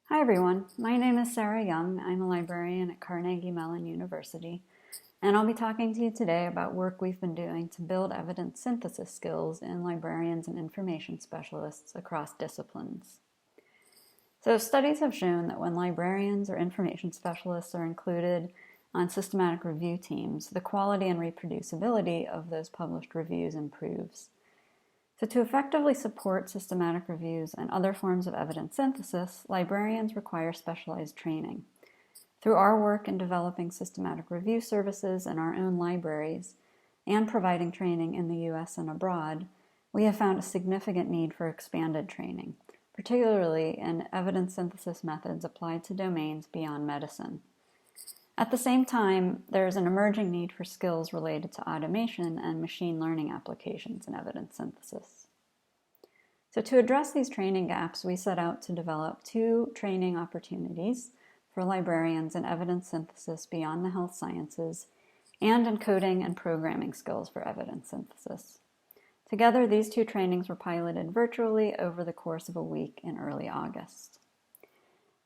Hi everyone, my name is Sarah Young. I'm a librarian at Carnegie Mellon University, and I'll be talking to you today about work we've been doing to build evidence synthesis skills in librarians and information specialists across disciplines. So studies have shown that when librarians or information specialists are included on systematic review teams, the quality and reproducibility of those published reviews improves. So to effectively support systematic reviews and other forms of evidence synthesis, librarians require specialized training. Through our work in developing systematic review services in our own libraries and providing training in the US and abroad, we have found a significant need for expanded training, particularly in evidence synthesis methods applied to domains beyond medicine. At the same time, there is an emerging need for skills related to automation and machine learning applications in evidence synthesis. So to address these training gaps, we set out to develop 2 training opportunities for librarians in evidence synthesis beyond the health sciences and in coding and programming skills for evidence synthesis. Together, these 2 trainings were piloted virtually over the course of a week in early August.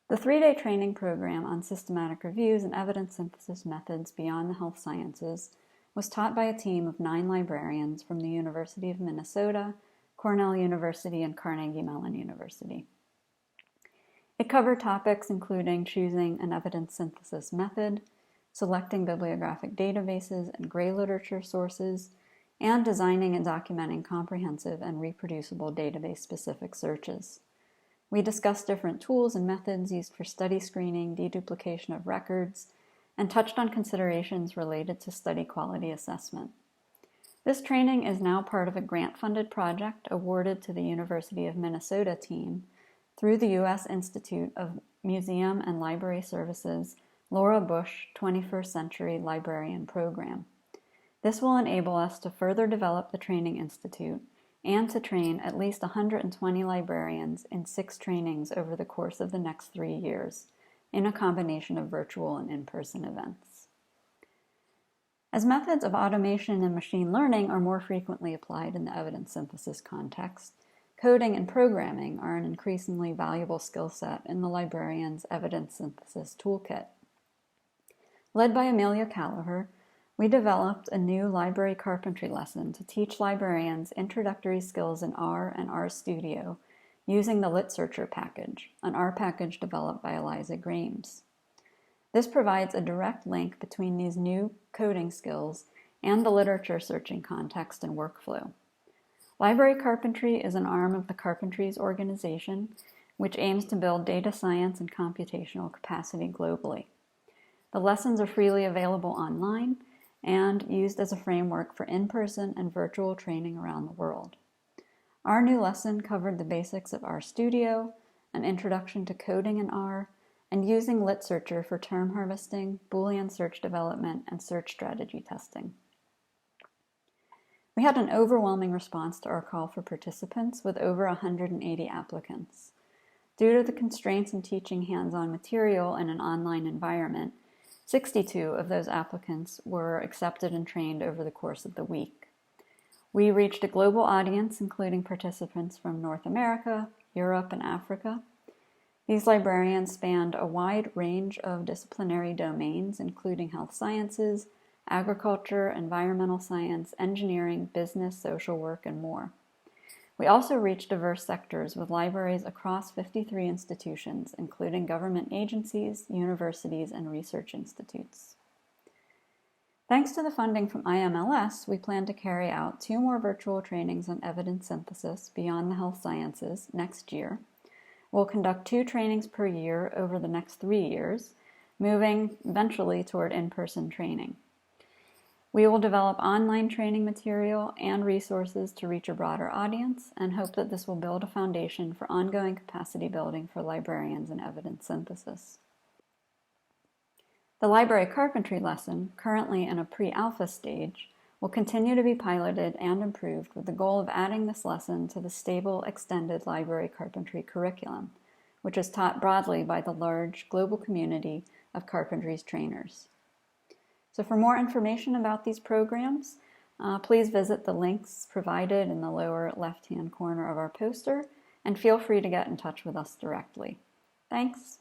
The 3-day training program on systematic reviews and evidence synthesis methods beyond the health sciences was taught by a team of 9 librarians from the University of Minnesota, Cornell University, and Carnegie Mellon University. It covered topics including choosing an evidence synthesis method, selecting bibliographic databases and gray literature sources, and designing and documenting comprehensive and reproducible database-specific searches. We discussed different tools and methods used for study screening, deduplication of records, and touched on considerations related to study quality assessment. This training is now part of a grant-funded project awarded to the University of Minnesota team through the U.S. Institute of Museum and Library Services Laura Bush 21st Century Librarian Program. This will enable us to further develop the Training Institute and to train at least 120 librarians in 6 trainings over the course of the next 3 years, in a combination of virtual and in-person events. As methods of automation and machine learning are more frequently applied in the evidence synthesis context, coding and programming are an increasingly valuable skill set in the librarian's evidence synthesis toolkit. Led by Amelia Callagher, we developed a new library carpentry lesson to teach librarians introductory skills in R and RStudio using the LitSearcher package, an R package developed by Eliza Grames. This provides a direct link between these new coding skills and the literature searching context and workflow. Library carpentry is an arm of the Carpentries organization, which aims to build data science and computational capacity globally. The lessons are freely available online and used as a framework for in-person and virtual training around the world. Our new lesson covered the basics of RStudio, an introduction to coding in R, and using LitSearcher for term harvesting, Boolean search development, and search strategy testing. We had an overwhelming response to our call for participants with over 180 applicants. Due to the constraints in teaching hands-on material in an online environment, 62 of those applicants were accepted and trained over the course of the week. We reached a global audience, including participants from North America, Europe, and Africa. These librarians spanned a wide range of disciplinary domains, including health sciences, agriculture, environmental science, engineering, business, social work, and more. We also reached diverse sectors with libraries across 53 institutions, including government agencies, universities, and research institutes. Thanks to the funding from IMLS, we plan to carry out 2 more virtual trainings on evidence synthesis beyond the health sciences next year. We'll conduct 2 trainings per year over the next 3 years, moving eventually toward in-person training. We will develop online training material and resources to reach a broader audience and hope that this will build a foundation for ongoing capacity building for librarians in evidence synthesis. The library carpentry lesson, currently in a pre-alpha stage, will continue to be piloted and improved with the goal of adding this lesson to the stable extended library carpentry curriculum, which is taught broadly by the large global community of carpentries trainers. So for more information about these programs, please visit the links provided in the lower left-hand corner of our poster, and feel free to get in touch with us directly. Thanks.